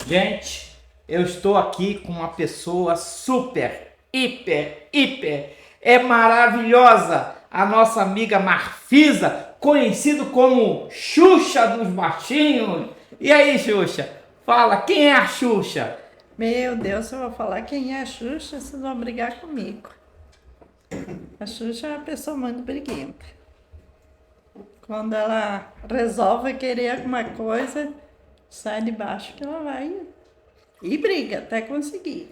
Gente, eu estou aqui com uma pessoa super, hiper, maravilhosa. A nossa amiga Marfisa, conhecido como Xuxa dos Baixinhos. E aí, Xuxa? Fala, quem é a Xuxa? Meu Deus, eu vou falar quem é a Xuxa, vocês vão brigar comigo. A Xuxa é uma pessoa muito briguenta. Quando ela resolve querer alguma coisa, sai de baixo que ela vai e briga até conseguir.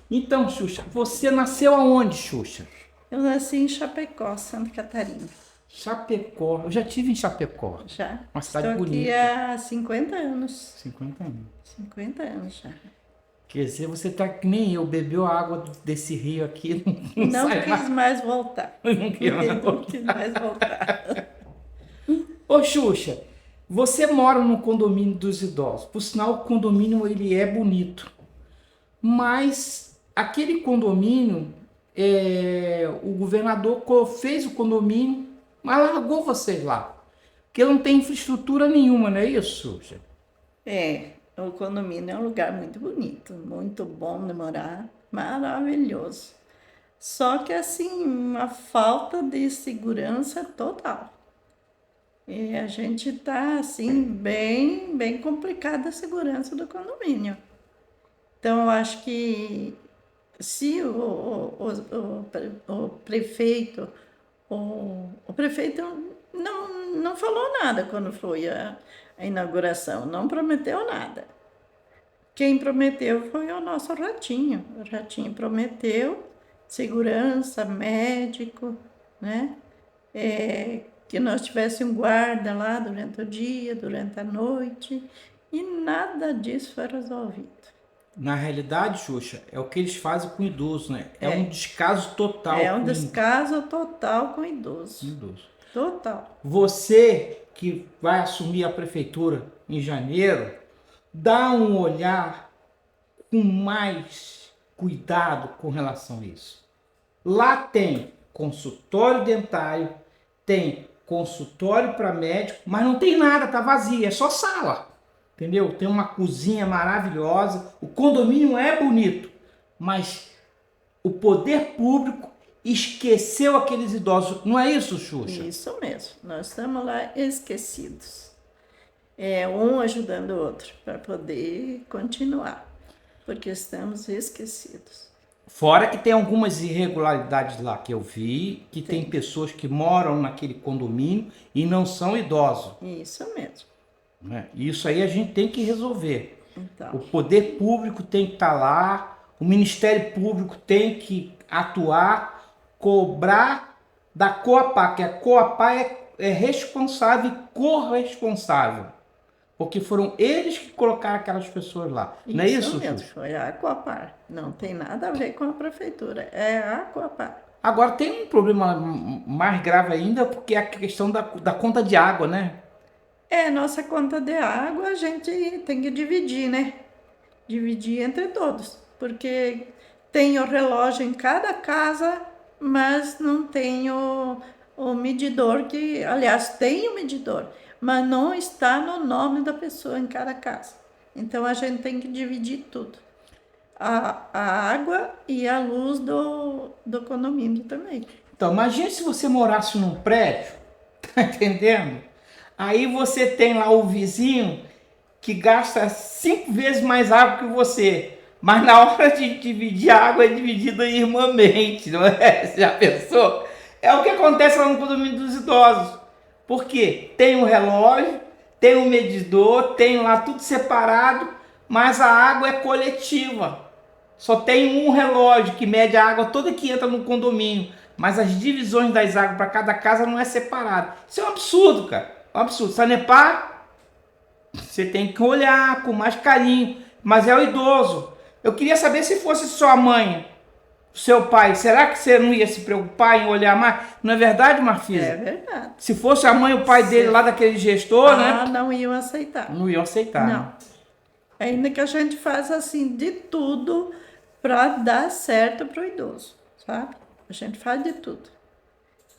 Então, Xuxa, você nasceu aonde, Xuxa? Eu nasci em Chapecó, Santa Catarina. Chapecó. Eu já tive em Chapecó. Já Uma cidade estou aqui bonita. há 50 anos. 50 anos. 50 anos já. Quer dizer, você tá que nem eu, bebeu a água desse rio aqui, não Não sai quis mais voltar. Não quis mais Não quis mais voltar. Ô Xuxa, você mora no condomínio dos idosos. Por sinal, o condomínio ele é bonito. Mas aquele condomínio, o governador fez o condomínio, mas largou vocês lá. Porque não tem infraestrutura nenhuma, não é isso, Xuxa? É, o condomínio é um lugar muito bonito, muito bom de morar, maravilhoso. Só que assim, uma falta de segurança total. E a gente tá assim, bem complicada a segurança do condomínio. Então, eu acho que se o prefeito, o prefeito não falou nada quando foi a inauguração, não prometeu nada. Quem prometeu foi o nosso Ratinho. O Ratinho prometeu segurança, médico, né? Que nós tivéssemos um guarda lá durante o dia, durante a noite, e nada disso foi resolvido. Na realidade, Xuxa, é o que eles fazem com o idoso, né? É um É, descaso é total um com o descaso total com o idoso. idoso. Total. Você que vai assumir a prefeitura em janeiro, dá um olhar com mais cuidado com relação a isso. Lá tem consultório dentário, tem consultório para médico, mas não tem nada, tá vazio, é só sala. Entendeu? Tem uma cozinha maravilhosa, o condomínio é bonito, mas o poder público esqueceu aqueles idosos. Não é isso, Xuxa? Isso mesmo. Nós estamos lá esquecidos. É um ajudando o outro para poder continuar, porque estamos esquecidos. Fora que tem algumas irregularidades lá que eu vi, que tem Tem. pessoas que moram naquele condomínio e não são idosos. Isso mesmo. Né? Isso aí a gente tem que resolver. O Então, poder público tem que estar lá, o Ministério Público tem que atuar, cobrar da Coapar, que a Coapar é responsável e corresponsável. Porque foram eles que colocaram aquelas pessoas lá. Não é isso isso, mesmo, Xuxa? foi a Aquapar. Não tem nada a ver com a prefeitura, é a Aquapar. Agora tem um problema mais grave ainda, porque é a questão da conta de água, né? É, nossa conta de água a gente tem que dividir, né? Dividir entre todos, porque tem o relógio em cada casa, mas não tem o medidor que, aliás, tem o medidor, mas não está no nome da pessoa em cada casa. Então a gente tem que dividir tudo. A água e a luz do condomínio também. Então, imagine se você morasse num prédio, tá entendendo? Aí você tem lá o vizinho que gasta 5 vezes mais água que você. Mas na hora de dividir a água é dividida irmãmente, não é? Você já pensou? É o que acontece lá no condomínio dos idosos. Por quê? Tem um relógio, tem um medidor, tem lá tudo separado, mas a água é coletiva. Só tem um relógio que mede a água toda que entra no condomínio, mas as divisões das águas para cada casa não é separado. Isso é um absurdo, cara. É um absurdo. Sanepar, você tem que olhar com mais carinho, mas é o idoso. Eu queria saber se fosse sua mãe, seu pai, será que você não ia se preocupar em olhar mais? Não é verdade, É Marfisa? verdade. Se fosse a mãe e o pai dele lá daquele gestor, né? Não iam aceitar. Não iam aceitar, né? Não. Ainda que a gente faça assim de tudo para dar certo para o idoso, sabe? A gente faz de tudo.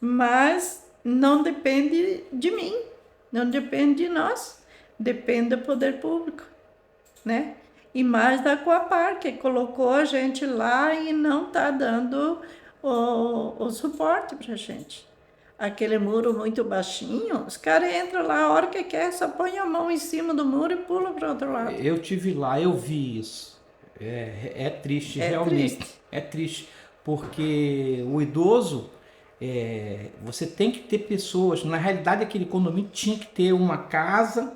Mas não depende de mim, não depende de nós, depende do poder público, né? E mais da Coapar, que colocou a gente lá e não está dando o suporte para a gente. Aquele muro muito baixinho, os caras entram lá a hora que quer, só põe a mão em cima do muro e pula para o outro lado. Eu tive lá, eu vi isso. É triste, realmente. Triste. É triste, porque o idoso, você tem que ter pessoas. Na realidade, aquele condomínio tinha que ter uma casa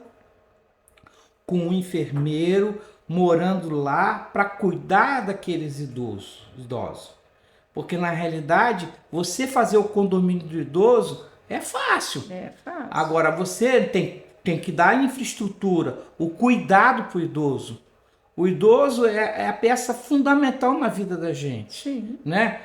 com um enfermeiro morando lá para cuidar daqueles idosos. Porque na realidade, você fazer o condomínio do idoso é fácil. É fácil. Agora, você tem que dar a infraestrutura, o cuidado para o idoso. O idoso é a peça fundamental na vida da gente. Sim. Né?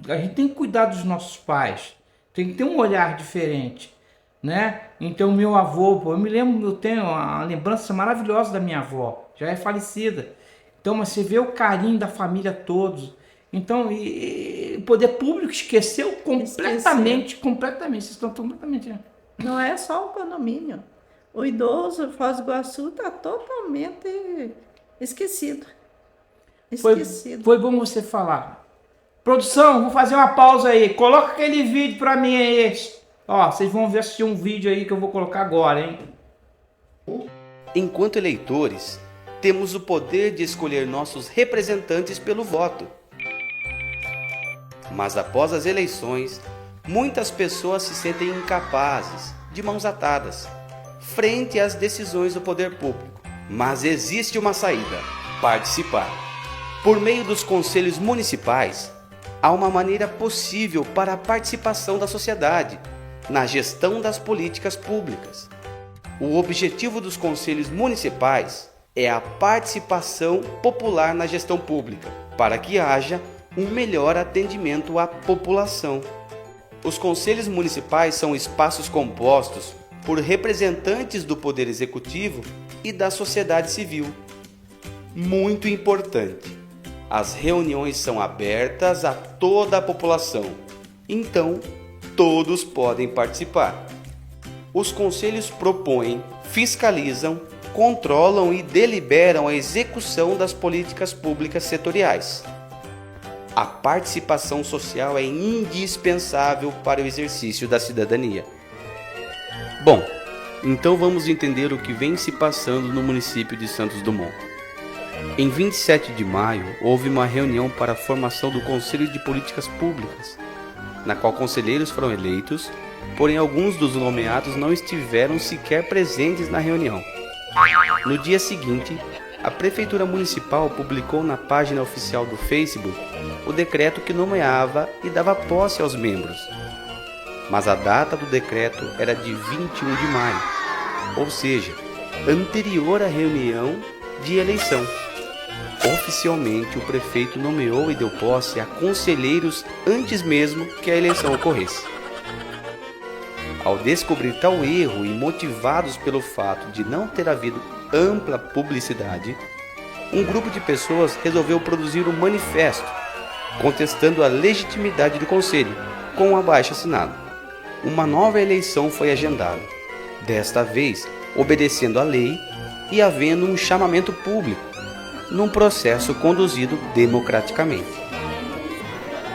A gente tem que cuidar dos nossos pais. Tem que ter um olhar diferente. Né? Então, meu avô, eu tenho uma lembrança maravilhosa da minha avó, já é falecida. Então, você vê o carinho da família todos. Então, o poder público esqueceu completamente. Vocês estão completamente. Não é só o condomínio. O idoso, Foz do Iguaçu, está totalmente esquecido. Foi bom você falar. Produção, vou fazer uma pausa aí. Coloca aquele vídeo para mim aí. Ó, vocês vão ver assistir um vídeo aí que eu vou colocar agora, hein? Enquanto eleitores, temos o poder de escolher nossos representantes pelo voto. Mas após as eleições, muitas pessoas se sentem incapazes, de mãos atadas, frente às decisões do poder público. Mas existe uma saída: participar. Por meio dos conselhos municipais, há uma maneira possível para a participação da sociedade na gestão das políticas públicas. O objetivo dos conselhos municipais é a participação popular na gestão pública, para que haja um melhor atendimento à população. Os conselhos municipais são espaços compostos por representantes do Poder Executivo e da sociedade civil. Muito importante, as reuniões são abertas a toda a população, então todos podem participar. Os conselhos propõem, fiscalizam, controlam e deliberam a execução das políticas públicas setoriais. A participação social é indispensável para o exercício da cidadania. Bom, então vamos entender o que vem se passando no município de Santos Dumont. Em 27 de maio, houve uma reunião para a formação do Conselho de Políticas Públicas, na qual conselheiros foram eleitos, porém alguns dos nomeados não estiveram sequer presentes na reunião. No dia seguinte, a Prefeitura Municipal publicou na página oficial do Facebook o decreto que nomeava e dava posse aos membros. Mas a data do decreto era de 21 de maio, ou seja, anterior à reunião de eleição. Oficialmente, o prefeito nomeou e deu posse a conselheiros antes mesmo que a eleição ocorresse. Ao descobrir tal erro e motivados pelo fato de não ter havido ampla publicidade, um grupo de pessoas resolveu produzir um manifesto contestando a legitimidade do conselho, com um abaixo-assinado. Uma nova eleição foi agendada, desta vez obedecendo à lei e havendo um chamamento público, num processo conduzido democraticamente.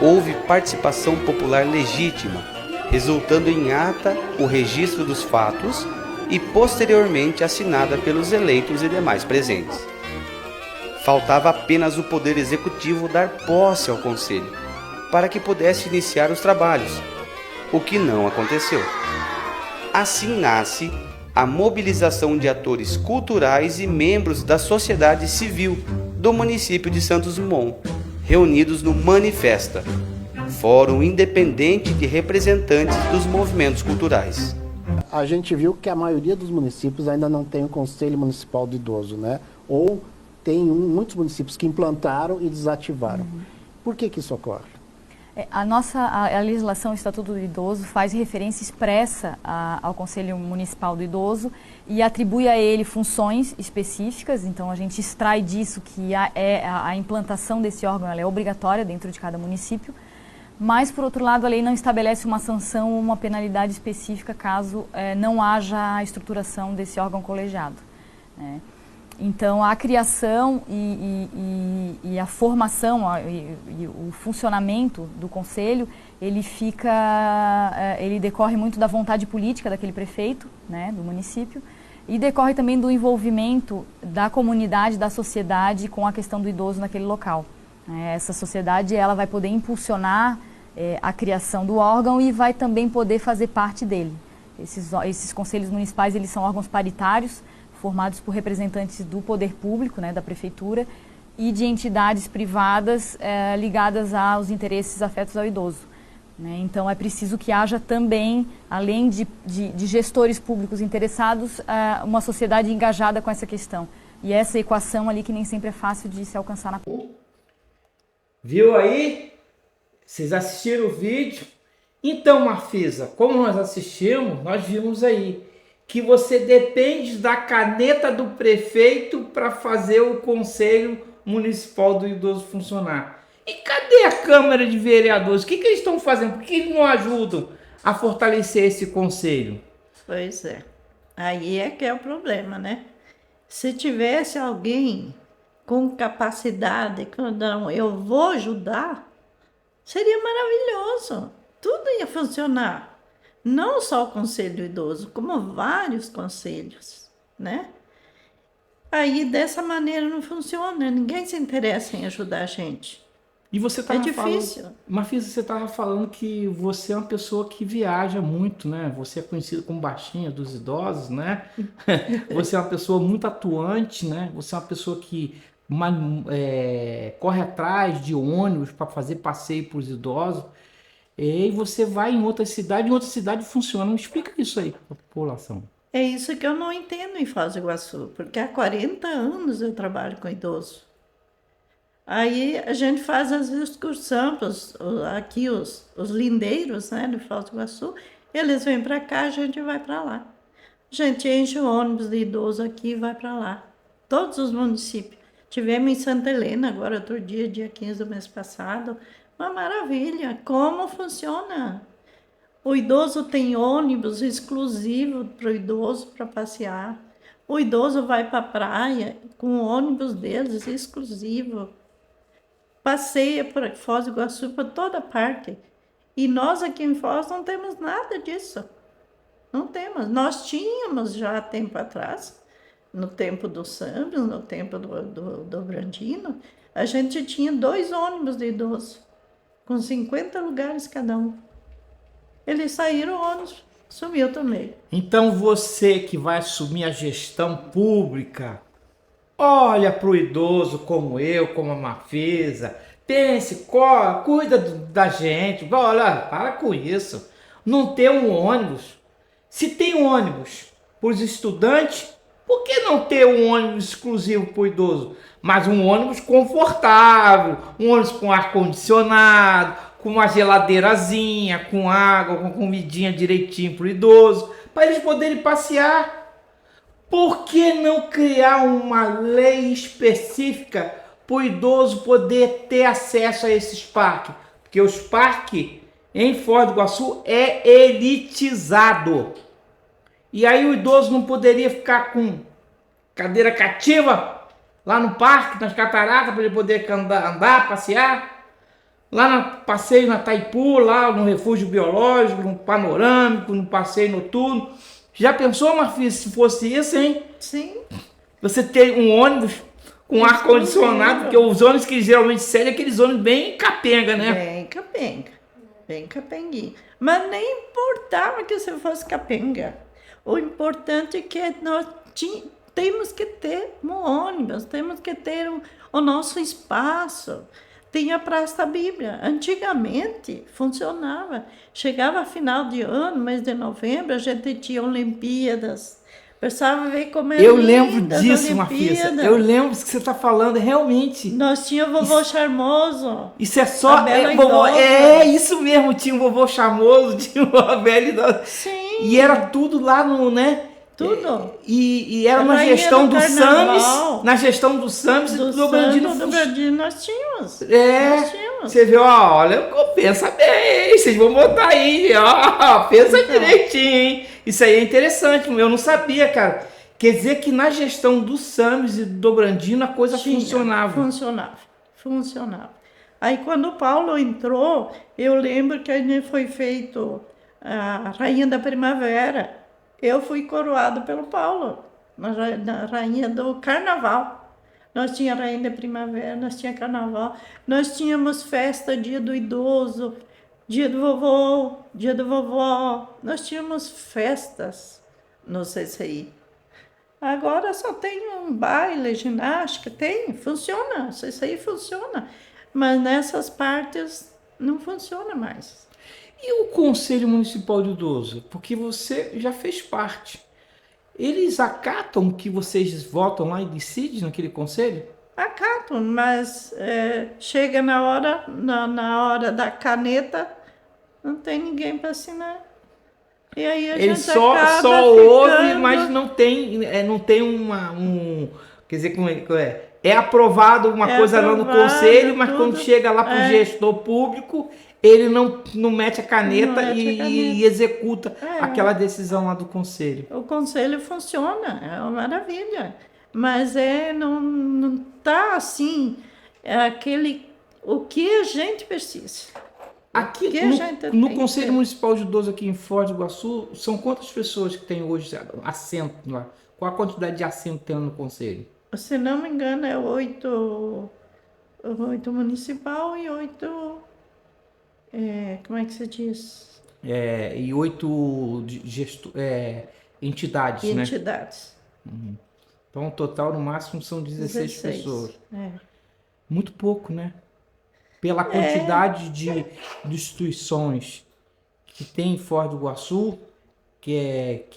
Houve participação popular legítima, resultando em ata o registro dos fatos e posteriormente assinada pelos eleitos e demais presentes. Faltava apenas o Poder Executivo dar posse ao Conselho, para que pudesse iniciar os trabalhos, o que não aconteceu. Assim nasce a mobilização de atores culturais e membros da sociedade civil do município de Santos Dumont, reunidos no Manifesta, Fórum Independente de Representantes dos Movimentos Culturais. A gente viu que a maioria dos municípios ainda não tem o Conselho Municipal do Idoso, né? Ou tem muitos municípios que implantaram e desativaram. Por que isso ocorre? A legislação, o Estatuto do Idoso, faz referência expressa ao Conselho Municipal do Idoso e atribui a ele funções específicas. Então, a gente extrai disso que a implantação desse órgão ela é obrigatória dentro de cada município, mas, por outro lado, a lei não estabelece uma sanção ou uma penalidade específica caso não haja a estruturação desse órgão colegiado, né? Então, a criação e a formação e o funcionamento do conselho, ele decorre muito da vontade política daquele prefeito, né, do município, e decorre também do envolvimento da comunidade, da sociedade com a questão do idoso naquele local. Essa sociedade, ela vai poder impulsionar a criação do órgão e vai também poder fazer parte dele. Esses conselhos municipais, eles são órgãos paritários, formados por representantes do poder público, né, da prefeitura, e de entidades privadas ligadas aos interesses afetos ao idoso, né? Então, é preciso que haja também, além de gestores públicos interessados, uma sociedade engajada com essa questão. E essa equação ali que nem sempre é fácil de se alcançar na... Viu aí? Vocês assistiram o vídeo? Então, Marfisa, como nós assistimos, nós vimos aí que você depende da caneta do prefeito para fazer o Conselho Municipal do Idoso funcionar. E cadê a Câmara de Vereadores? O que eles estão fazendo? Por que eles não ajudam a fortalecer esse conselho? Pois é. Aí é que é o problema, né? Se tivesse alguém com capacidade, que não, eu vou ajudar, seria maravilhoso. Tudo ia funcionar. Não só o Conselho do Idoso, como vários conselhos, né? Aí, dessa maneira, não funciona. Ninguém se interessa em ajudar a gente. E você estava difícil. Marfisa, você estava falando que você é uma pessoa que viaja muito, né? Você é conhecida como baixinha dos idosos, né? Você é uma pessoa muito atuante, né? Você é uma pessoa que corre atrás de ônibus para fazer passeio para os idosos. E você vai em outra cidade funciona. Me explica isso aí para a população. É isso que eu não entendo em Foz do Iguaçu, porque há 40 anos eu trabalho com idoso. Aí a gente faz as excursões, aqui os lindeiros, né, de Foz do Iguaçu, eles vêm para cá, a gente vai para lá. A gente enche o ônibus de idoso aqui e vai para lá. Todos os municípios. Tivemos em Santa Helena agora, outro dia 15 do mês passado. Uma maravilha, como funciona? O idoso tem ônibus exclusivo para o idoso para passear. O idoso vai para a praia com o ônibus deles exclusivo. Passeia por Foz do Iguaçu para toda parte. E nós aqui em Foz não temos nada disso. Não temos. Nós tínhamos já há tempo atrás, no tempo do Sambas, no tempo do Brandino, a gente tinha 2 ônibus de idoso, com 50 lugares cada um. Eles saíram, o ônibus sumiu também. Então você que vai assumir a gestão pública, olha para o idoso como eu, como a Marfisa, pense, cuida da gente, olha, para com isso. Não ter um ônibus. Se tem um ônibus para os estudantes, por que não ter um ônibus exclusivo para o idoso? Mas um ônibus confortável, um ônibus com ar-condicionado, com uma geladeirazinha, com água, com comidinha direitinho para o idoso, para eles poderem passear. Por que não criar uma lei específica para o idoso poder ter acesso a esses parques? Porque os parques em Foz do Iguaçu é elitizado. E aí o idoso não poderia ficar com cadeira cativa lá no parque, nas cataratas, para ele poder andar, passear. Lá no passeio na Taipu, lá no refúgio biológico, no panorâmico, no passeio noturno. Já pensou, Marfisa, se fosse isso, hein? Sim. Você ter um ônibus com ar-condicionado, porque os ônibus que geralmente servem, aqueles ônibus bem capenga, né? Bem capenga. Bem capenguinho. Mas nem importava que você fosse capenga. O importante é que nós temos que ter um ônibus, temos que ter o nosso espaço. Tem a Praça da Bíblia. Antigamente funcionava. Chegava final de ano, mês de novembro, a gente tinha Olimpíadas. Precisava ver como era. Eu lembro disso, Marfisa. Eu lembro do que você está falando, realmente. Nós tínhamos o Vovô Charmoso. Isso é só. É isso mesmo, tinha o Vovô Charmoso, tinha a Bela Idosa. Sim. E era tudo lá no, né? Tudo. E era na gestão do SAMS, na gestão do SAMS e do Brandino. Do Brandino nós tínhamos. É. Nós tínhamos. temos. Você viu, ó, olha, pensa bem, vocês vão botar aí, ó, pensa direitinho, hein? Isso aí é interessante, eu não sabia, cara. Quer dizer que na gestão do Sames e do Dobrandino a coisa funcionava. Funcionava. Aí quando o Paulo entrou, eu lembro que a gente foi feito a Rainha da Primavera. Eu fui coroado pelo Paulo, na Rainha do Carnaval. Nós tínhamos Rainha da Primavera, nós tínhamos Carnaval, nós tínhamos festa, Dia do Idoso, Dia do Vovô, Dia da Vovó. Nós tínhamos festas no CCI. Agora só tem um baile, ginástica, funciona, isso aí funciona, mas nessas partes não funciona mais. E o Conselho Municipal de Idoso? Porque você já fez parte. Eles acatam que vocês votam lá e decidem naquele conselho? Acato, mas chega na hora da caneta, não tem ninguém para assinar. E aí a Ele gente só acaba ouve, ficando... mas não tem quer dizer, como é? É aprovado uma coisa lá no conselho, mas quando chega lá para o gestor público, ele não mete a caneta e executa aquela decisão lá do conselho. O conselho funciona, é uma maravilha, mas não tá assim, o que a gente precisa. Aqui no Conselho Municipal de Idoso aqui em Foz do Iguaçu, são quantas pessoas que tem hoje assento lá? Qual a quantidade de assento tem no conselho? Se não me engano, é 8 municipal e 8, como é que se diz? E 8 entidades, né? Entidades. Então, o total, no máximo, são 16 pessoas. Muito pouco, né? Pela quantidade de instituições que tem em Foz do Iguaçu, que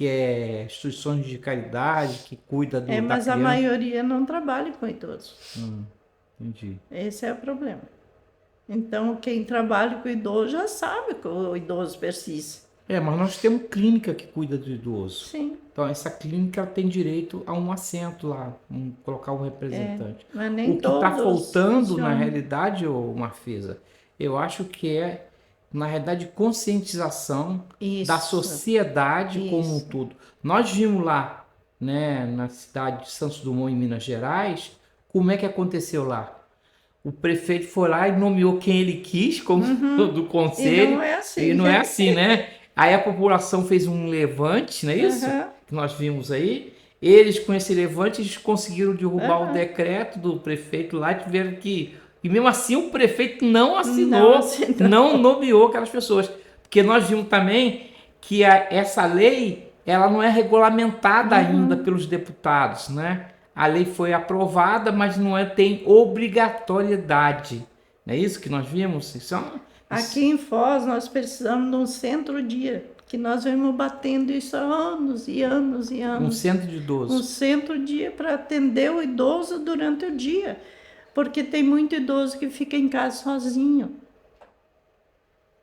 é instituições de caridade, que cuida da criança. Mas a maioria não trabalha com idosos. Entendi. Esse é o problema. Então, quem trabalha com idoso já sabe que o idoso precisa. Mas nós temos clínica que cuida do idoso. Sim. Então, essa clínica tem direito a um assento lá, colocar um representante. Mas nem o que está faltando, funcionam. na realidade, Marfisa, eu acho que na realidade, conscientização da sociedade como um todo. Nós vimos lá, né, na cidade de Santos Dumont, em Minas Gerais, como é que aconteceu lá. O prefeito foi lá e nomeou quem ele quis como do conselho. E não é assim. E não é assim, né? Aí a população fez um levante, não é isso? Que nós vimos aí. Eles, com esse levante, eles conseguiram derrubar o decreto do prefeito lá, tiveram que... E mesmo assim o prefeito não assinou, não nomeou aquelas pessoas. Porque nós vimos também que essa lei, ela não é regulamentada ainda pelos deputados, né? A lei foi aprovada, mas não tem obrigatoriedade. Não é isso que nós vimos? Aqui em Foz, nós precisamos de um centro-dia, que nós vamos batendo isso há anos e anos e anos. Um centro de idoso. Um centro-dia para atender o idoso durante o dia. Porque tem muito idoso que fica em casa sozinho.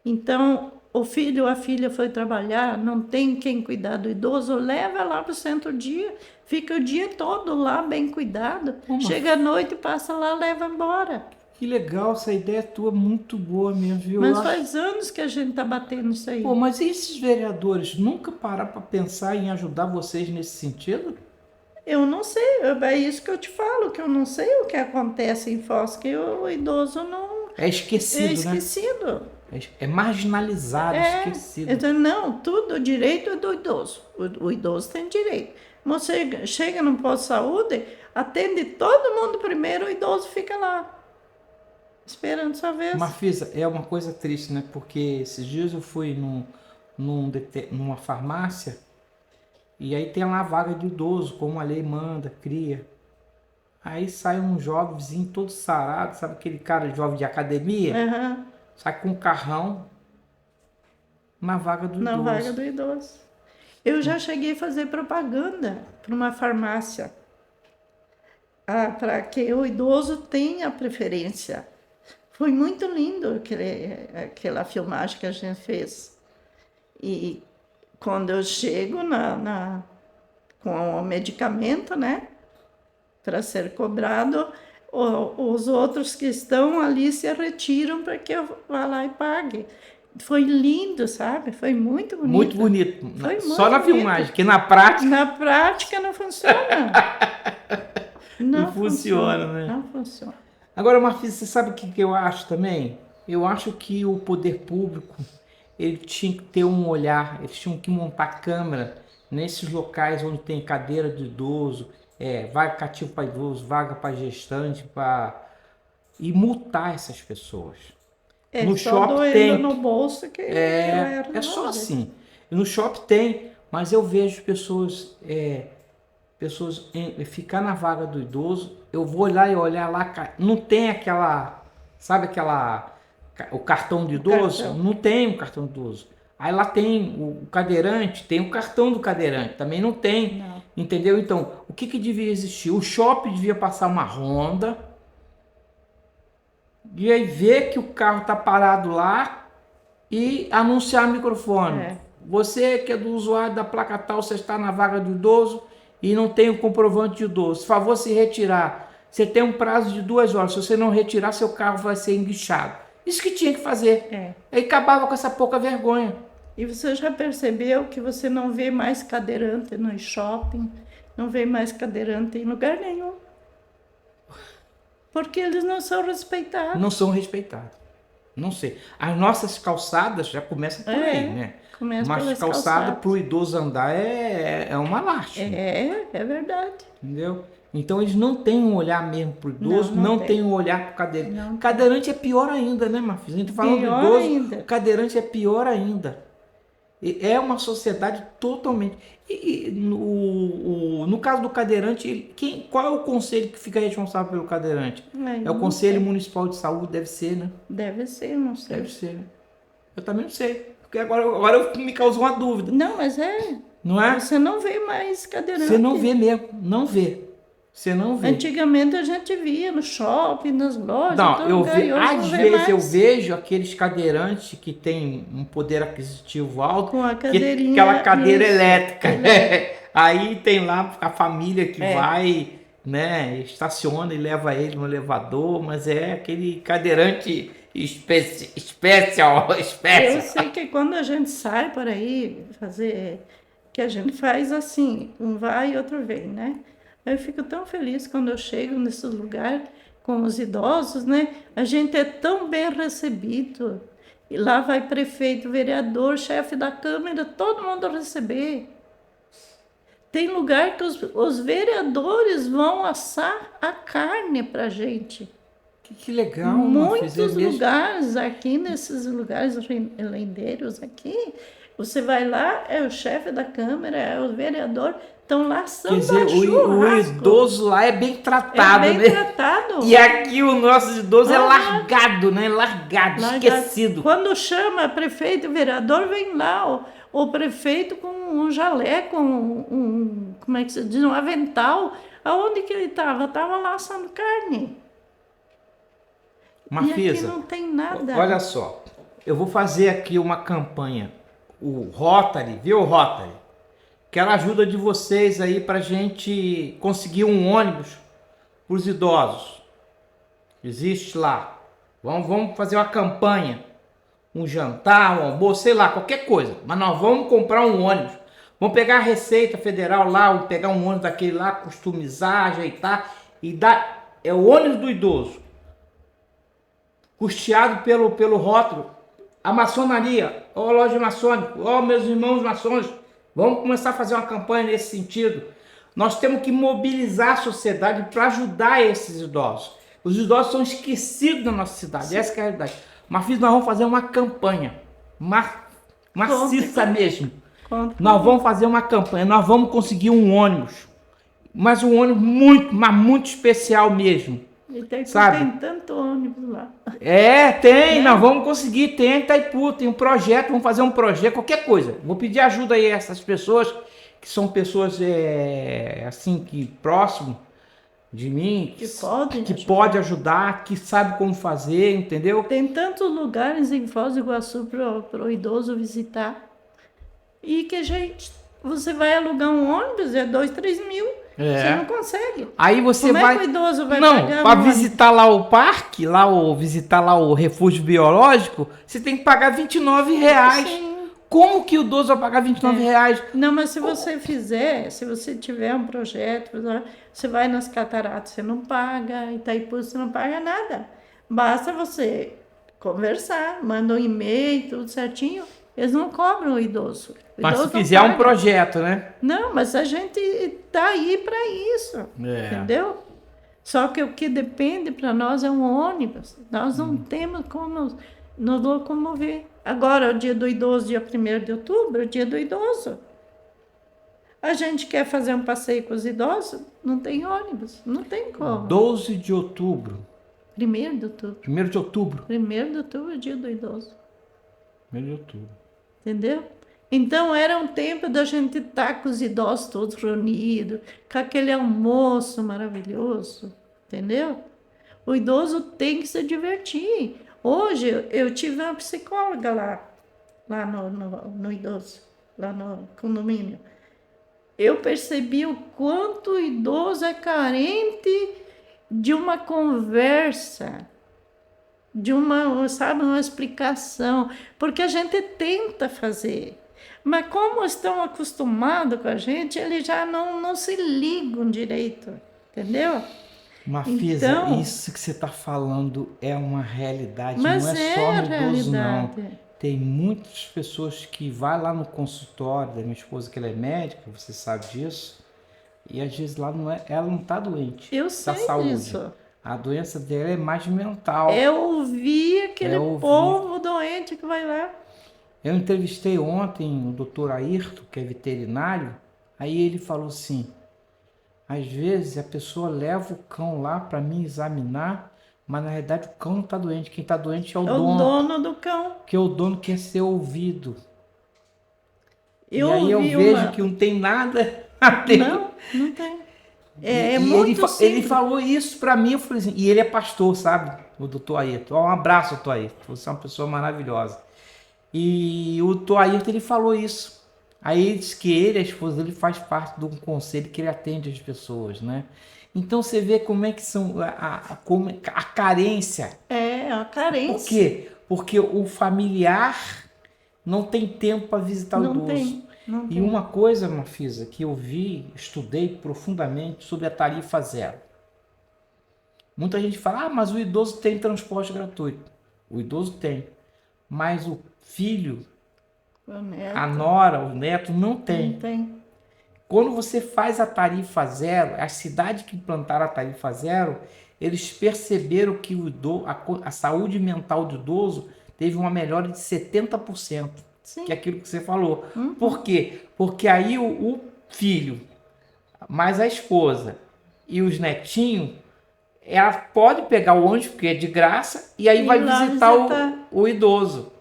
Então, o filho ou a filha foi trabalhar, não tem quem cuidar do idoso, leva lá para o centro-dia, fica o dia todo lá bem cuidado. Chega à noite, passa lá, leva embora. Que legal, essa ideia tua é muito boa mesmo, viu? Mas faz anos que a gente está batendo isso aí. Mas e esses vereadores nunca pararam para pensar em ajudar vocês nesse sentido? Eu não sei, é isso que eu te falo, que eu não sei o que acontece em Foz, que o idoso não... É esquecido, né? É esquecido. É marginalizado, esquecido. Então, não, tudo, o direito é do idoso. O idoso tem direito. Você chega num posto de saúde, atende todo mundo primeiro, o idoso fica lá, esperando sua vez. Marfisa, é uma coisa triste, né? Porque esses dias eu fui numa farmácia e aí tem lá a vaga de idoso, como a lei manda, cria. Aí sai um jovenzinho todo sarado, sabe aquele cara jovem de academia? Sai com um carrão na vaga do idoso. Na vaga do idoso. Eu já cheguei a fazer propaganda para uma farmácia para que o idoso tenha preferência. Foi muito lindo aquela filmagem que a gente fez. E quando eu chego com o medicamento, né, para ser cobrado, os outros que estão ali se retiram para que eu vá lá e pague. Foi lindo, sabe? Foi muito bonito. Muito bonito. Foi Só na muito bonito. filmagem, que na prática Na prática não funciona. não funciona, né? Não funciona. Agora, Marfisa, você sabe o que eu acho também? Eu acho que o poder público, ele tinha que ter um olhar, eles tinham que montar câmera nesses locais onde tem cadeira de idoso, vaga cativa para idoso, vaga para gestante, e multar essas pessoas. No só shopping doendo tem. no bolso que É só assim. No shopping tem, mas eu vejo pessoas ficar na vaga do idoso. Eu vou lá e olhar lá, não tem aquela, sabe o cartão de idoso? Cartão. Não tem um cartão de idoso. Aí lá tem o cadeirante, tem o cartão do cadeirante, também não tem. Não. Entendeu? Então, o que devia existir? O shopping devia passar uma ronda e aí ver que o carro está parado lá e anunciar no microfone. Você que é do usuário da placa tal, você está na vaga do idoso e não tem o comprovante de idoso. Por favor, se retirar. Você tem um prazo de 2 horas. Se você não retirar, seu carro vai ser enguichado. Isso que tinha que fazer. Aí acabava com essa pouca vergonha. E você já percebeu que você não vê mais cadeirante no shopping, não vê mais cadeirante em lugar nenhum? Porque eles não são respeitados. Não são respeitados. Não sei. As nossas calçadas já começam por aí, né? Começa Mas pelas calçada calçadas. para o idoso andar é uma lástima. É verdade. Entendeu? Então eles não têm um olhar mesmo para o idoso, não tem um olhar para o cadeirante. Não. Cadeirante é pior ainda, né, Marfisa? A gente tá falando Pior do idoso, ainda. cadeirante é pior ainda. É uma sociedade totalmente... no caso do cadeirante, qual é o conselho que fica responsável pelo cadeirante? É o Conselho Municipal de Saúde, deve ser, né? Deve ser, não sei. Deve ser, né? Eu também não sei. Porque agora me causou uma dúvida. Não, mas Não é? você não vê mais cadeirante. Você não vê mesmo, não vê. Você não vê. Antigamente a gente via no shopping, nas lojas. Não, eu lugar, e hoje às não vê vezes mais. eu vejo aqueles cadeirantes que têm um poder aquisitivo alto, Com a que cadeirinha, aquela cadeira isso, elétrica. Aí tem lá a família que vai, né, estaciona e leva ele no elevador, mas é aquele cadeirante especial. Eu sei que quando a gente sai por aí fazer, que a gente faz assim, um vai e outro vem, né? Eu fico tão feliz quando eu chego nesse lugar com os idosos, né? A gente é tão bem recebido. E lá vai prefeito, vereador, chefe da Câmara, todo mundo receber. Tem lugar que os vereadores vão assar a carne pra gente. Que legal, Muitos Marfisa, lugares aqui, nesses lugares rendeiros aqui, você vai lá, é o chefe da Câmara, é o vereador, estão lá Quer dizer, o idoso lá é bem tratado, é bem né? tratado. E aqui o nosso idoso é Ah, largado, né? Largado, esquecido. Quando chama prefeito e vereador, vem lá o prefeito com um jaleco, como é que se diz, um avental. Aonde que ele estava? Estava lá assando carne. Marfisa, e aqui não tem nada. Olha só, eu vou fazer aqui uma campanha, o Rotary, viu, Rotary? Quero a ajuda de vocês aí para a gente conseguir um ônibus para os idosos. Existe lá. Vamos fazer uma campanha, um jantar, um almoço, sei lá, qualquer coisa. Mas nós vamos comprar um ônibus. Vamos pegar a Receita Federal lá, vamos pegar um ônibus daquele lá, customizar, ajeitar e dar. É o ônibus do idoso. Custeado pelo rótulo, a maçonaria, ó, loja maçônica, ó, meus irmãos maçons, vamos começar a fazer uma campanha nesse sentido. Nós temos que mobilizar a sociedade para ajudar esses idosos. Os idosos são esquecidos na nossa cidade, essa é a realidade. Mas nós vamos fazer uma campanha, maciça mesmo. Nós vamos fazer uma campanha, nós vamos conseguir um ônibus, mas um ônibus muito especial mesmo. E tem tanto ônibus lá. Tem, nós vamos conseguir, tem em Itaipu, tem um projeto, vamos fazer um projeto, qualquer coisa. Vou pedir ajuda aí a essas pessoas, que são pessoas assim, que próximo de mim, que pode ajudar, que sabe como fazer, entendeu? Tem tantos lugares em Foz do Iguaçu para o idoso visitar. E que você vai alugar um ônibus, é 2, 3 mil. Você não consegue. Aí você Como vai... é que o idoso vai Não, pagar para um visitar lá o parque, visitar lá o refúgio biológico, você tem que pagar R$29. Sim. Como que o idoso vai pagar R$29? Não, mas se você fizer, se você tiver um projeto, você vai nas cataratas, você não paga, Itaipu, você não paga nada. Basta você conversar, manda um e-mail, tudo certinho. Eles não cobram o idoso. O Mas idoso se não fizer um paga. projeto, né? Não, mas a gente tá aí para isso, entendeu? Só que o que depende para nós é um ônibus. Nós não temos como nos locomover. Agora, o dia do idoso, dia 1º de outubro, é o dia do idoso. A gente quer fazer um passeio com os idosos, não tem ônibus, não tem como. 12 de outubro. 1º de outubro. 1º de outubro. 1º de outubro é o dia do idoso. 1º de outubro. Entendeu? Então era um tempo da gente estar com os idosos todos reunidos, com aquele almoço maravilhoso, entendeu? O idoso tem que se divertir. Hoje eu tive uma psicóloga lá no idoso, lá no condomínio. Eu percebi o quanto o idoso é carente de uma conversa, de uma explicação, porque a gente tenta fazer, mas como estão acostumados com a gente, eles já não se ligam direito, entendeu? Mafisa, Então, isso que você está falando é uma realidade, mas não é só é a no idoso, não. realidade. Tem muitas pessoas que vai lá no consultório da minha esposa, que ela é médica, você sabe disso, e às vezes lá ela não está doente, Eu da sei saúde. disso. A doença dela é mais mental. É ouvir aquele povo doente que vai lá. Eu entrevistei ontem o doutor Ayrton, que é veterinário, aí ele falou assim, às vezes a pessoa leva o cão lá para me examinar, mas na realidade o cão não está doente, quem está doente é o dono. O dono do cão. Porque o dono quer ser ouvido. Eu e aí eu ouvi vejo que não tem nada a ter. Não tem. É e muito ele simples. falou isso para mim, eu falei assim, e ele é pastor, sabe? O doutor Ayrton. Um abraço, doutor Ayrton. Você é uma pessoa maravilhosa. E o doutor Ayrton, ele falou isso. Aí ele disse que ele, a esposa dele, faz parte de um conselho que ele atende as pessoas, né? Então você vê como é que são a carência. É, a carência. Por quê? Porque o familiar não tem tempo para visitar o idoso. Não E tem. uma coisa, Mafisa, que eu estudei profundamente sobre a tarifa zero. Muita gente fala, mas o idoso tem transporte gratuito. O idoso tem. Mas o filho, a nora, o neto não tem. Não tem. Quando você faz a tarifa zero, a cidade que implantaram a tarifa zero, eles perceberam que a saúde mental do idoso teve uma melhora de 70%. Sim. Que é aquilo que você falou. Por quê? Porque aí o filho, mais a esposa e os netinhos, ela pode pegar o ônibus, porque é de graça, e aí vai visitar o idoso.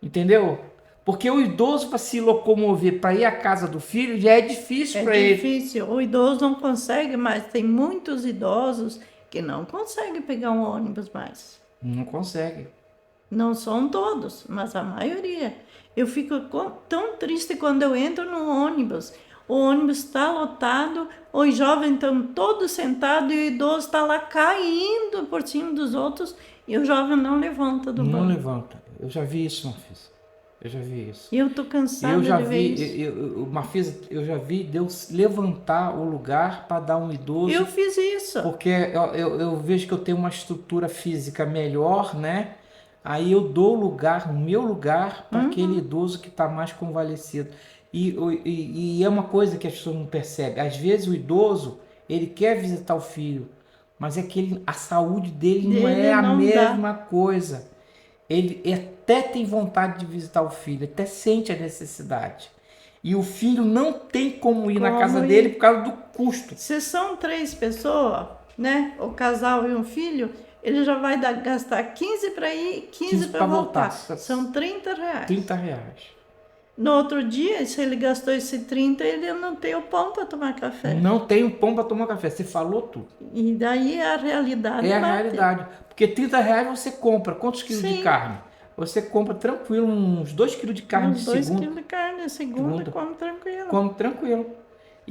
Entendeu? Porque o idoso, para se locomover, para ir à casa do filho, já é difícil para ele. É difícil. O idoso não consegue mais. Tem muitos idosos que não conseguem pegar um ônibus mais. Não consegue. Não são todos, mas a maioria. Eu fico tão triste quando eu entro no ônibus. O ônibus está lotado, os jovens estão todos sentados e o idoso está lá caindo por cima dos outros e o jovem não levanta do banco. Não levanta. Eu já vi isso, Mafisa. Eu já vi isso. E eu tô cansada Eu já de ver isso. eu já vi Deus levantar o lugar para dar um idoso. Eu fiz isso. Porque eu vejo que eu tenho uma estrutura física melhor, né? Aí eu dou o meu lugar para aquele idoso que está mais convalescido. E é uma coisa que as pessoas não percebem. Às vezes o idoso, ele quer visitar o filho, mas é que a saúde dele não é a mesma coisa. Ele até tem vontade de visitar o filho, até sente a necessidade. E o filho não tem como ir na casa dele por causa do custo. Se são 3 pessoas, né? O casal e um filho, ele já vai gastar 15 para ir, 15 para voltar. São R$30. R$30. No outro dia, se ele gastou esse 30, ele não tem o pão para tomar café. Não tem o pão para tomar café. Você falou tudo. E daí a realidade é a realidade. Porque R$30 você compra quantos quilos de carne? Você compra tranquilo uns 2 quilos de carne de segunda. 2 quilos de carne de segunda, come tranquilo. Come tranquilo.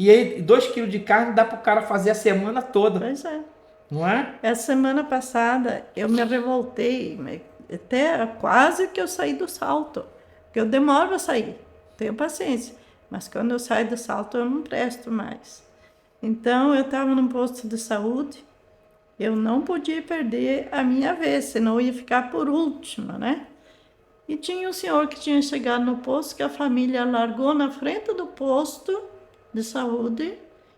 E aí 2 quilos de carne dá para o cara fazer a semana toda, Pois é. não é? Essa semana passada eu me revoltei, até quase que eu saí do salto, porque eu demoro a sair, tenho paciência, mas quando eu saio do salto eu não presto mais. Então eu estava num posto de saúde, eu não podia perder a minha vez, senão eu ia ficar por última, né? E tinha um senhor que tinha chegado no posto, que a família largou na frente do posto de saúde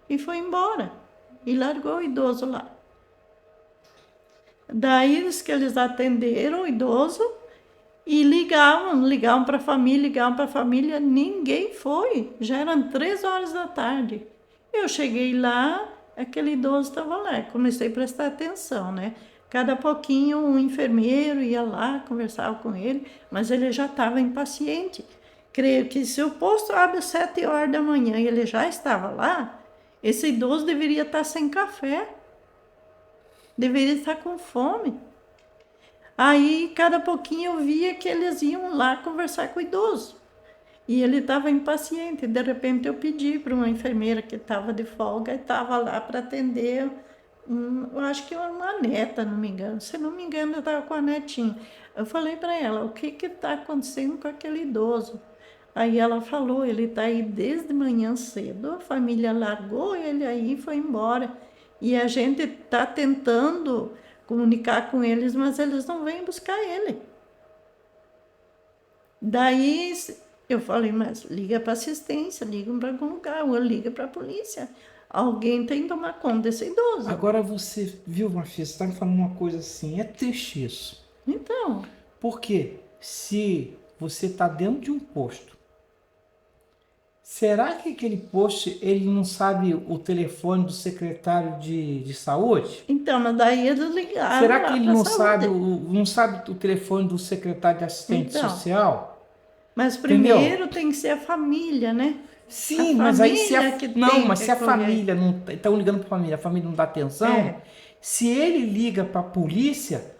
e foi embora. E largou o idoso lá. Daí eles atenderam o idoso e ligavam para a família, ninguém foi. Já eram 3 horas da tarde. Eu cheguei lá, aquele idoso estava lá, comecei a prestar atenção, né? Cada pouquinho um enfermeiro ia lá, conversava com ele, mas ele já estava impaciente. Creio que se o posto abre às 7 horas da manhã e ele já estava lá, esse idoso deveria estar sem café. Deveria estar com fome. Aí, cada pouquinho eu via que eles iam lá conversar com o idoso. E ele estava impaciente. De repente, eu pedi para uma enfermeira que estava de folga e estava lá para atender, eu acho que uma neta, não me engano. Se não me engano, eu estava com a netinha. Eu falei para ela, o que está acontecendo com aquele idoso? Aí ela falou, ele está aí desde manhã cedo, a família largou ele aí e foi embora. E a gente está tentando comunicar com eles, mas eles não vêm buscar ele. Daí eu falei, mas liga para assistência, liga para algum lugar, ou liga para a polícia. Alguém tem que tomar conta desse idoso. Agora você viu, Mafia, você está me falando uma coisa assim, é triste isso. Então, Porque se você está dentro de um posto, será que aquele posto, ele não sabe o telefone do secretário de saúde? mas daí eles ligaram. Será lá que ele pra não saúde. não sabe o telefone do secretário de assistente Então. social? Mas primeiro tem que ser a família, né? Sim, A mas aí se família a, que não, tem mas que se a acolher. família não estão ligando para a família não dá atenção, É. se ele liga para a polícia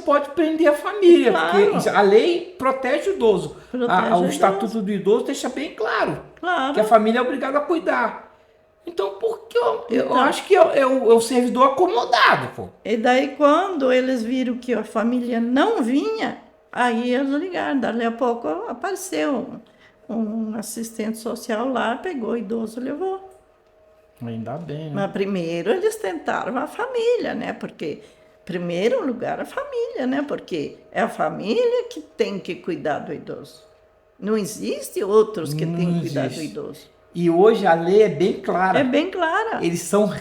pode prender a família, Claro. porque a lei protege o idoso. Protege O o estatuto idoso. do idoso deixa bem claro Claro. que a família é obrigada a cuidar. Então, por que eu Então. acho que é o servidor acomodado, pô. E daí, quando eles viram que a família não vinha, aí eles ligaram. Dali a pouco apareceu um assistente social lá, pegou o idoso e levou. Ainda bem, né? Mas primeiro eles tentaram a família, né? Porque, primeiro lugar, a família, né? Porque é a família que tem que cuidar do idoso. Não existe outros que têm que cuidar do existe. idoso. E hoje a lei é bem clara. É bem clara. Eles são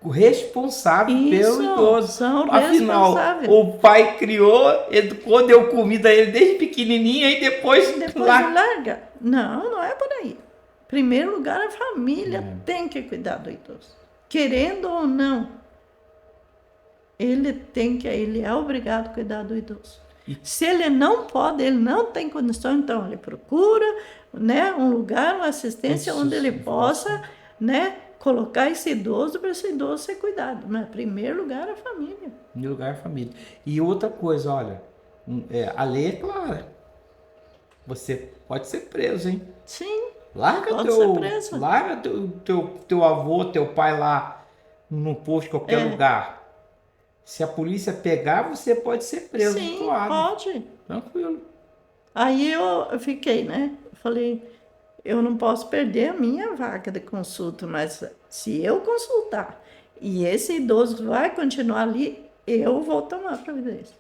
responsáveis pelo Isso, idoso. são Afinal, responsáveis. o pai criou, educou, deu comida a ele desde pequenininho e depois lá. Larga. Não é por aí. Primeiro lugar, a família tem que cuidar do idoso. Querendo ou não, ele é obrigado a cuidar do idoso. Se ele não pode, ele não tem condição, então ele procura, né, um lugar, uma assistência onde ele possa, né, colocar esse idoso para esse idoso ser cuidado. Mas, em primeiro lugar, a família. Em primeiro lugar, a família. E outra coisa, olha, a lei é clara. Você pode ser preso, hein? Sim. Larga Pode ser preso. larga teu avô, teu pai lá no posto, em qualquer lugar. Se a polícia pegar, você pode ser preso. Sim, claro. pode. Tranquilo. Aí eu fiquei, né? Eu falei, eu não posso perder a minha vaga de consulta, mas se eu consultar e esse idoso vai continuar ali, eu vou tomar providência.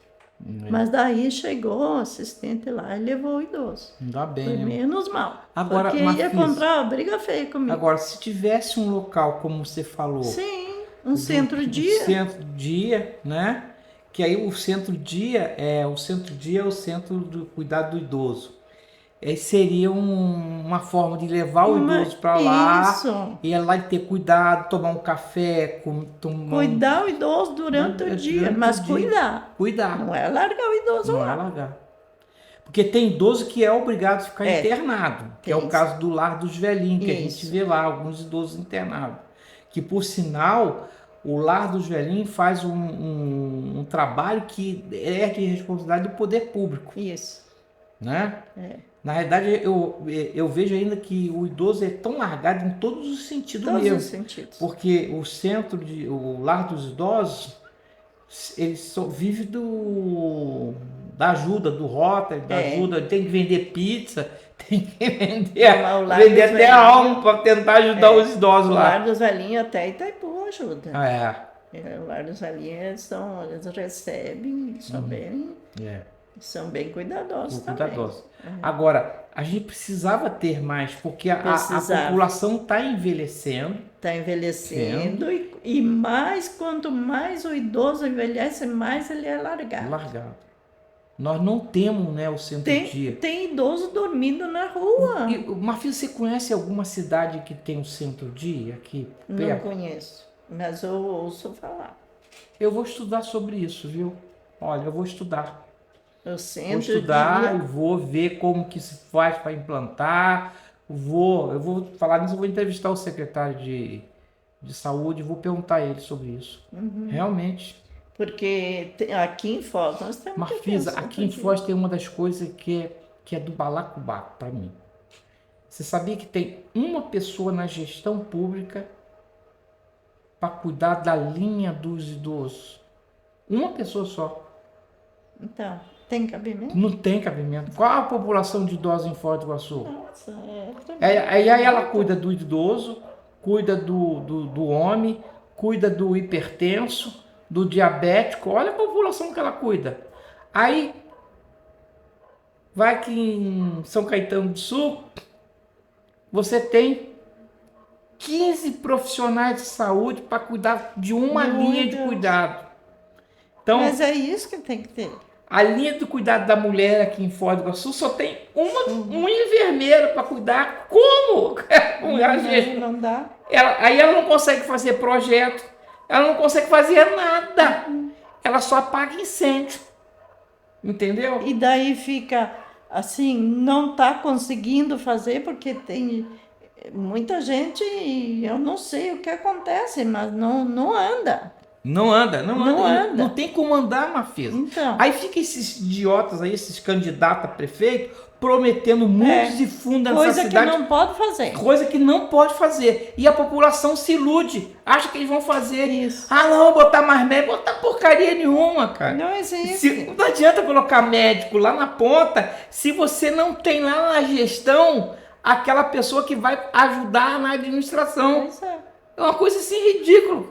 Mas daí chegou o assistente lá e levou o idoso. Ainda bem, Foi né? menos mal. Agora, porque Mafisa, ia comprar uma briga feia comigo. Agora, se tivesse um local, como você falou... Sim, um centro-dia. Um centro-dia, né? Que aí o centro-dia é o centro do cuidado do idoso. Seria uma forma de levar o idoso para lá, Isso. ir lá e ter cuidado, tomar um café, Cuidar o idoso durante o dia, mas cuidar. Cuidar. Não é largar o idoso Não lá. é largar. Porque tem idoso que é obrigado a ficar internado, que é o caso do lar dos velhinhos, que a gente vê lá, alguns idosos internados. Que, por sinal, o lar dos velhinhos faz um trabalho que é de responsabilidade do poder público. Isso. né? É. Na realidade, eu vejo ainda que o idoso é tão largado em todos os sentidos Todos mesmo. os sentidos. Porque o lar dos idosos, ele só vive da ajuda, do Rotary, da ajuda, tem que vender pizza, tem que vender até a alma para tentar ajudar os idosos o lá. Lar dos Velhinhos até Itaipu ajuda. É. O Lar dos Velhinhos, eles recebem, são bem cuidadosos também. Agora, a gente precisava ter mais, porque a população está envelhecendo. Está envelhecendo e quanto mais o idoso envelhece, mais ele é largado. Nós não temos, né, o centro-dia. Tem idoso dormindo na rua. Marfisa, você conhece alguma cidade que tem um centro-dia aqui perto? Não conheço, mas eu ouço falar. Eu vou estudar sobre isso, viu? Olha, eu vou estudar. Vou estudar e vou ver como que se faz para implantar. Eu vou falar nisso, eu vou entrevistar o secretário de saúde e vou perguntar a ele sobre isso. Realmente. Porque aqui em Foz nós temos Marfisa, aqui em Foz tem uma das coisas que é do balacobaco para mim. Você sabia que tem uma pessoa na gestão pública para cuidar da linha dos idosos? Uma pessoa só. Então, tem cabimento? Não tem cabimento. Qual a população de idosos em Foz do Iguaçu? Nossa, Aí ela cuida do idoso, cuida do homem, cuida do hipertenso, do diabético. Olha a população que ela cuida. Aí, vai aqui em São Caetano do Sul, você tem 15 profissionais de saúde para cuidar de uma linha de cuidado. Então, mas é isso que tem que ter. A linha do cuidado da mulher aqui em Foz do Iguaçu só tem um enfermeiro para cuidar. Como? Não dá. Aí ela não consegue fazer projeto, ela não consegue fazer nada. Ela só apaga incêndio. Entendeu? E daí fica assim, não está conseguindo fazer porque tem muita gente e eu não sei o que acontece, mas não anda. Não anda. Não tem como andar, Marfisa. Então. Aí fica esses idiotas aí, esses candidatos a prefeito, prometendo mundos e fundos nessa cidade. Coisa que não pode fazer. Coisa que não pode fazer. E a população se ilude. Acha que eles vão fazer isso. Ah, não, botar mais médico. Botar porcaria nenhuma, cara. Não existe. Não adianta colocar médico lá na ponta se você não tem lá na gestão aquela pessoa que vai ajudar na administração. É uma coisa assim ridícula.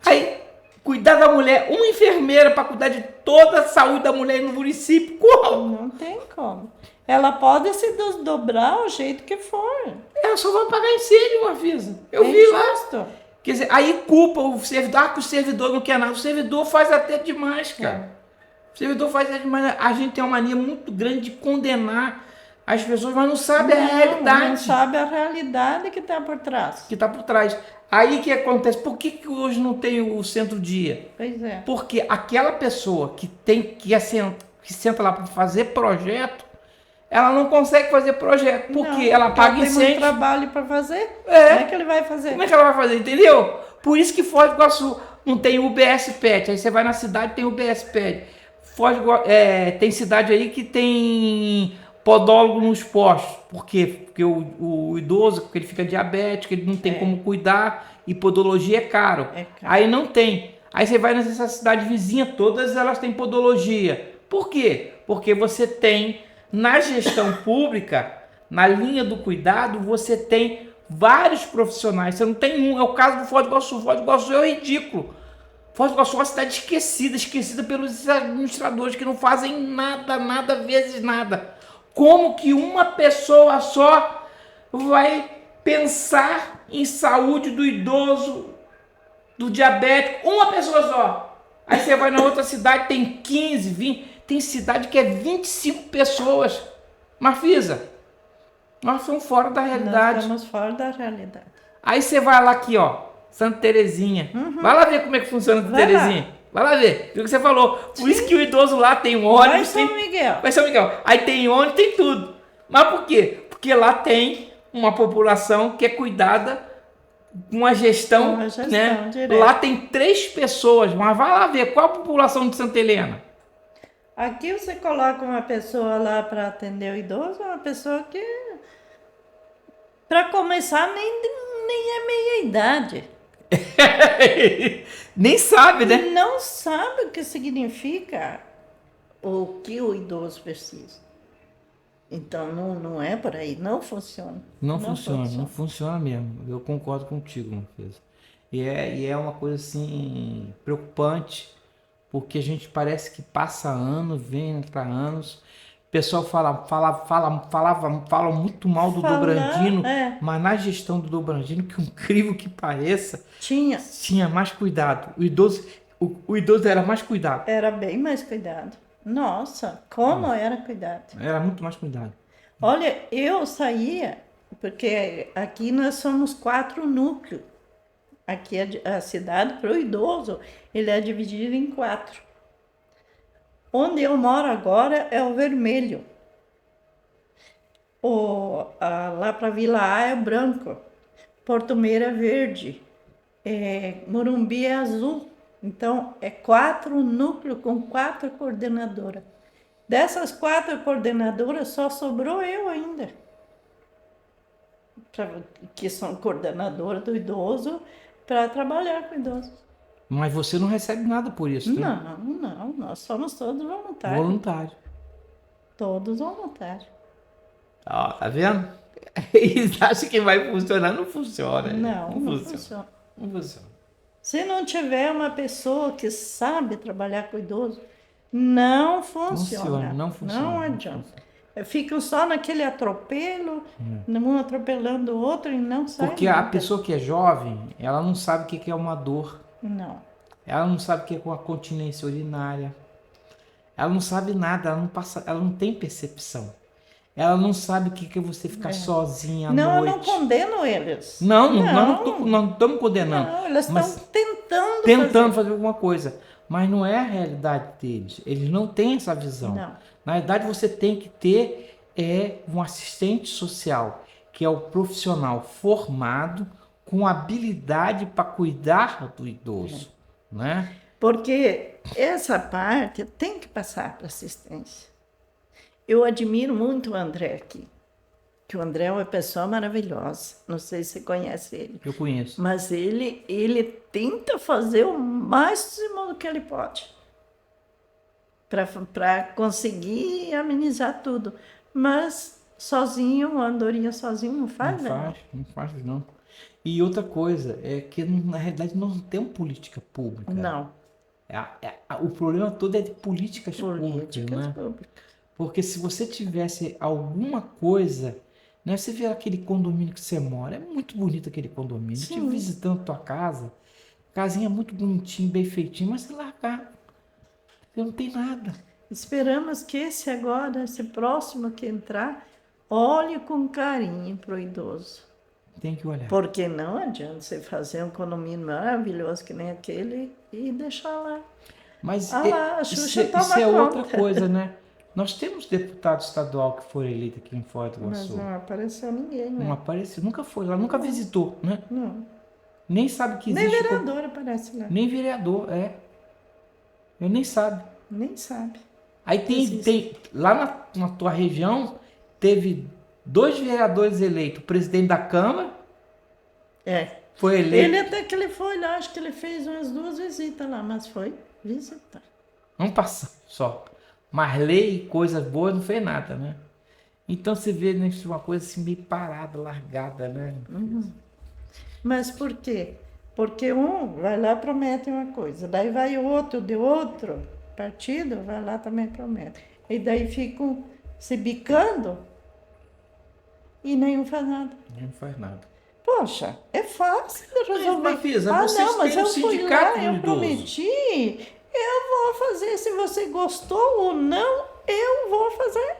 Aí, cuidar da mulher, uma enfermeira para cuidar de toda a saúde da mulher no município. Como? Não tem como. Ela pode se desdobrar o jeito que for. Ela só vai pagar incêndio, Marfisa. Eu vi lá. Quer dizer, aí culpa o servidor, que o servidor não quer nada. O servidor faz até demais, cara. O servidor faz até demais. A gente tem uma mania muito grande de condenar as pessoas, mas não sabe a realidade. Não sabe a realidade que está por trás. Aí que acontece? Por que hoje não tem o centro-dia? Pois é. Porque aquela pessoa que senta lá para fazer projeto, ela não consegue fazer projeto, porque ela paga incêndio. Tem muito trabalho para fazer. Como é que ele vai fazer? Como é que ela vai fazer, entendeu? Por isso que Foz do Iguaçu não tem UBS PET. Aí você vai na cidade, tem UBS PET. Tem cidade aí que tem podólogo nos postos. Por quê? Porque o idoso, porque ele fica diabético, ele não tem como cuidar, e podologia é caro. Aí não tem. Aí você vai nessa cidade vizinha, todas elas têm podologia. Por quê? Porque você tem, na gestão pública, na linha do cuidado, você tem vários profissionais. Você não tem um. É o caso do Foz do Iguaçu. Foz do Iguaçu é ridículo. Foz do Iguaçu é uma cidade esquecida pelos administradores que não fazem nada, vezes nada. Como que uma pessoa só vai pensar em saúde do idoso, do diabético? Uma pessoa só. Aí você vai na outra cidade, tem 15, 20. Tem cidade que é 25 pessoas. Marfisa, nós somos fora da realidade. Nós estamos fora da realidade. Aí você vai lá aqui, ó, Santa Terezinha. Vai lá ver como é que funciona Santa Terezinha. Vai lá ver, viu o que você falou. Por isso que o idoso lá tem ônibus. Vai São Miguel. Aí tem ônibus, tem tudo. Mas por quê? Porque lá tem uma população que é cuidada com uma gestão, né? Direta. Lá tem 3 pessoas, mas vai lá ver qual a população de Santa Helena. Aqui você coloca uma pessoa lá para atender o idoso, uma pessoa que, para começar, nem é meia idade. Nem sabe, né? Não sabe o que significa o que o idoso precisa. Então, não é por aí, não funciona. Não funciona mesmo. Eu concordo contigo, Marfisa. E é uma coisa assim preocupante, porque a gente parece que passa anos, vem para anos. O pessoal fala muito mal do Dobrandino, mas na gestão do Dobrandino, que incrível que pareça, tinha mais cuidado. O idoso era mais cuidado. Era bem mais cuidado. Nossa, como era cuidado. Era muito mais cuidado. Olha, eu saía, porque aqui nós somos 4 núcleos. Aqui a cidade, para o idoso, ele é dividido em 4. Onde eu moro agora é o vermelho. Lá para Vila A é o branco. Porto Meira é verde. Morumbi é azul. Então, é 4 núcleos com 4 coordenadoras. Dessas 4 coordenadoras, só sobrou eu ainda. Que são coordenadoras do idoso para trabalhar com o idoso. Mas você não recebe nada por isso, né? Não. Nós somos todos voluntários. Voluntário. Todos voluntários. Ó, tá vendo? Eles acham que vai funcionar, não funciona. Não funciona. Não funciona. Se não tiver uma pessoa que sabe trabalhar com o idoso, não funciona. Não funciona. Não adianta. Ficam só naquele atropelo, um atropelando o outro e não sai Porque nada. a pessoa que é jovem, ela não sabe o que é uma dor. Não. Ela não sabe o que é uma continência urinária. Ela não sabe nada, ela não tem percepção. Ela não sabe o que é você ficar sozinha à noite. Não, eu não condeno eles. Não estamos condenando. Não, eles estão tentando fazer alguma coisa. Mas não é a realidade deles. Eles não têm essa visão. Não. Na verdade, você tem que ter um assistente social, que é o profissional formado com habilidade para cuidar do idoso. Né? Porque essa parte tem que passar para assistência. Eu admiro muito o André aqui, que o André é uma pessoa maravilhosa. Não sei se você conhece ele. Eu conheço. Mas ele tenta fazer o máximo do que ele pode para conseguir amenizar tudo. Mas sozinho, uma andorinha sozinho não faz, né? Não faz, não. E outra coisa, é que na realidade nós não temos política pública. Não. O problema todo é de políticas públicas, né? Públicas. Porque se você tivesse alguma coisa, né? Você vê aquele condomínio que você mora, é muito bonito aquele condomínio. Sim. Eu estive visitando a tua casa, casinha muito bonitinha, bem feitinha, mas você largar, você não tem nada. Esperamos que esse próximo que entrar, olhe com carinho para o idoso. Tem que olhar. Porque não adianta você fazer um condomínio maravilhoso que nem aquele e deixar lá. Mas a Xuxa isso toma é conta. outra coisa, né? Nós temos deputado estadual que foi eleito aqui em Foz do Iguaçu. Mas não apareceu ninguém, né? Não apareceu, nunca foi lá, nunca visitou, né? Não. Nem sabe que existe. Nem vereador aparece lá. Nem vereador, Eu nem sabe. Nem sabe. Aí tem lá na tua região, teve 2 vereadores eleitos. O presidente da Câmara foi eleito. Ele até que ele foi lá, acho que ele fez umas 2 visitas lá, mas foi visitar. Vamos passar só. Mas lei e coisas boas não fez nada, né? Então você vê, né, uma coisa assim meio parada, largada, né? Mas por quê? Porque um vai lá e promete uma coisa, daí vai outro de outro partido, vai lá também promete. E daí ficam se bicando e nenhum faz nada. Não faz nada. Poxa, é fácil de resolver. Mas, Marfisa, vocês mas têm eu um fui sindicato lá, eu do idoso. prometi, eu vou fazer. Se você gostou ou não, eu vou fazer.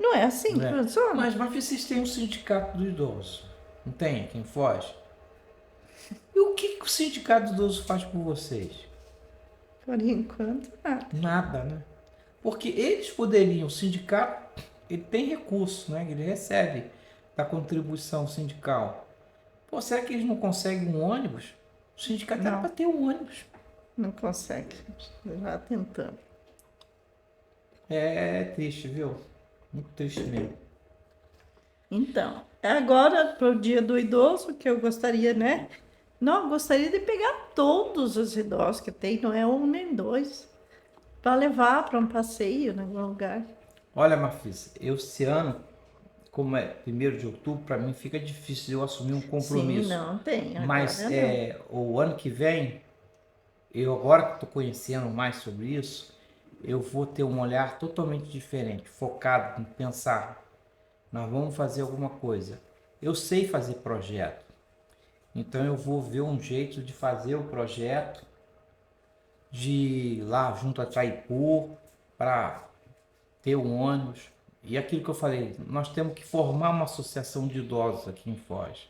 Não é assim que funciona? Mas vocês têm um sindicato do idoso, não tem aqui em Foz? E o que o sindicato do idoso faz por vocês? Por enquanto, nada. Nada, né? Porque eles poderiam, o sindicato, ele tem recurso, né? Ele recebe da contribuição sindical. Pô, será que eles não conseguem um ônibus? O sindicato era para ter um ônibus. Não consegue. Já tentando. É triste, viu? Muito triste mesmo. Então, agora para o Dia do Idoso, que eu gostaria, né? Não, eu gostaria de pegar todos os idosos que tem, não é um nem dois, para levar para um passeio em algum lugar. Olha, Marfisa, eu esse ano, como é 1º de outubro, para mim fica difícil eu assumir um compromisso. Sim, não tem. Mas Agora não. o ano que vem, eu agora que estou conhecendo mais sobre isso, eu vou ter um olhar totalmente diferente, focado em pensar, nós vamos fazer alguma coisa. Eu sei fazer projeto, então eu vou ver um jeito de fazer o projeto, de ir lá junto a Itaipu, para ter um ônibus. E aquilo que eu falei, nós temos que formar uma associação de idosos aqui em Foz.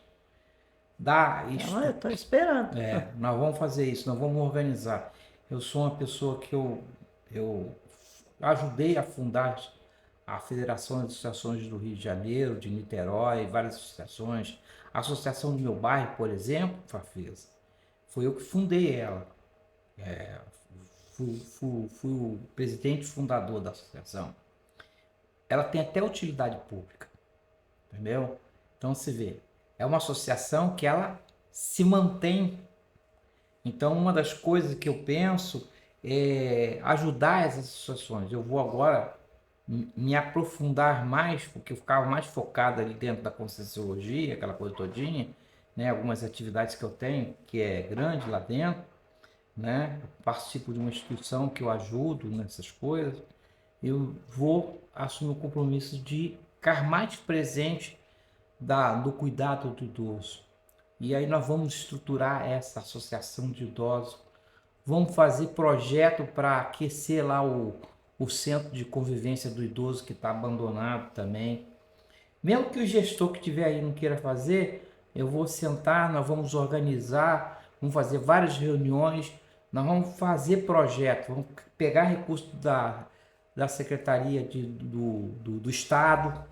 Então, eu estou esperando. Nós vamos fazer isso, nós vamos organizar. Eu sou uma pessoa que eu ajudei a fundar a Federação das Associações do Rio de Janeiro, de Niterói, várias associações. A associação do meu bairro, por exemplo, Fafisa, foi eu que fundei ela. Fui o presidente fundador da associação. Ela tem até utilidade pública, entendeu? Então você vê, é uma associação que ela se mantém. Então uma das coisas que eu penso é ajudar essas associações. Eu vou agora me aprofundar mais, porque eu ficava mais focado ali dentro da Conscienciologia, aquela coisa todinha, né? Algumas atividades que eu tenho, que é grande lá dentro, né? Eu participo de uma instituição que eu ajudo nessas coisas. Eu vou assumir o compromisso de ficar mais presente do cuidado do idoso. E aí nós vamos estruturar essa associação de idosos, vamos fazer projeto para aquecer lá o centro de convivência do idoso que está abandonado também. Mesmo que o gestor que estiver aí não queira fazer, eu vou sentar, nós vamos organizar, vamos fazer várias reuniões, nós vamos fazer projeto, vamos pegar recursos da Secretaria do Estado,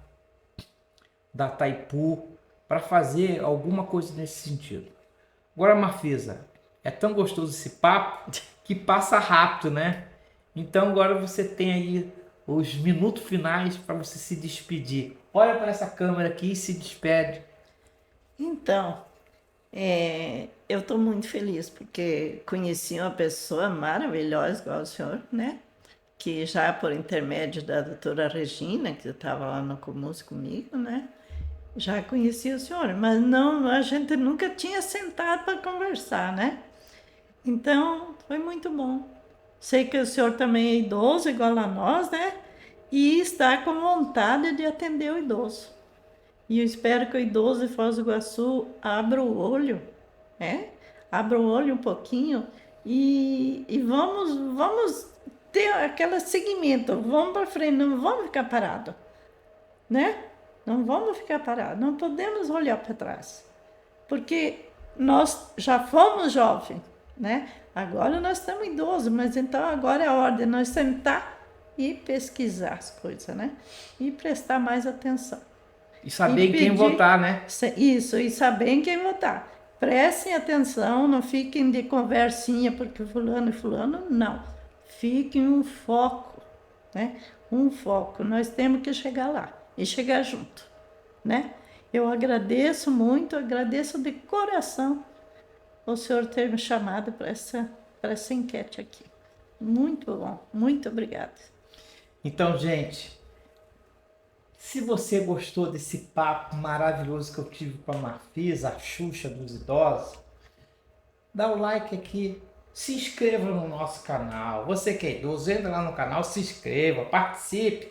da Itaipu, para fazer alguma coisa nesse sentido. Agora, Marfisa, é tão gostoso esse papo que passa rápido, né? Então agora você tem aí os minutos finais para você se despedir. Olha para essa câmera aqui e se despede. Então, eu estou muito feliz porque conheci uma pessoa maravilhosa igual o senhor, né? Que já por intermédio da doutora Regina, que estava lá no Comus comigo, né? Já conhecia o senhor, mas não, a gente nunca tinha sentado para conversar, né? Então, foi muito bom. Sei que o senhor também é idoso, igual a nós, né? E está com vontade de atender o idoso. E eu espero que o idoso de Foz do Iguaçu abra o olho, né? Abra o olho um pouquinho e vamos ter aquele segmento, vamos para frente, não vamos ficar parados, né? Não vamos ficar parados, não podemos olhar para trás, porque nós já fomos jovens, né? Agora nós estamos idosos, mas então agora é a hora de nós sentar e pesquisar as coisas, né? E prestar mais atenção. E saber em quem votar, né? Isso, e saber em quem votar. Prestem atenção, não fiquem de conversinha, porque fulano e fulano, não. Fiquem um foco, né? Um foco. Nós temos que chegar lá e chegar junto, né? Eu agradeço muito, agradeço de coração o senhor ter me chamado para essa enquete aqui. Muito bom, muito obrigada. Então, gente, se você gostou desse papo maravilhoso que eu tive com a Marfisa, a Xuxa dos idosos, dá o like aqui, se inscreva no nosso canal. Você que é idoso, entra lá no canal, se inscreva, participe,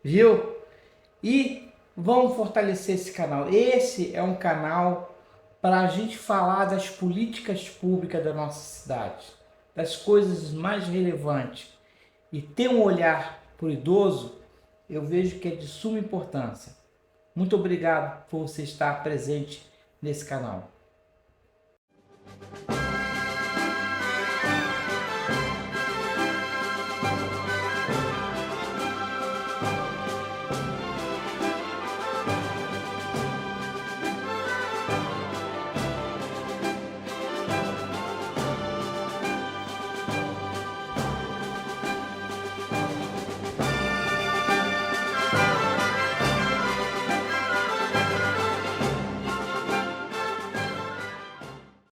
viu? E vamos fortalecer esse canal. Esse é um canal para a gente falar das políticas públicas da nossa cidade, das coisas mais relevantes. E ter um olhar para o idoso, eu vejo que é de suma importância. Muito obrigado por você estar presente nesse canal.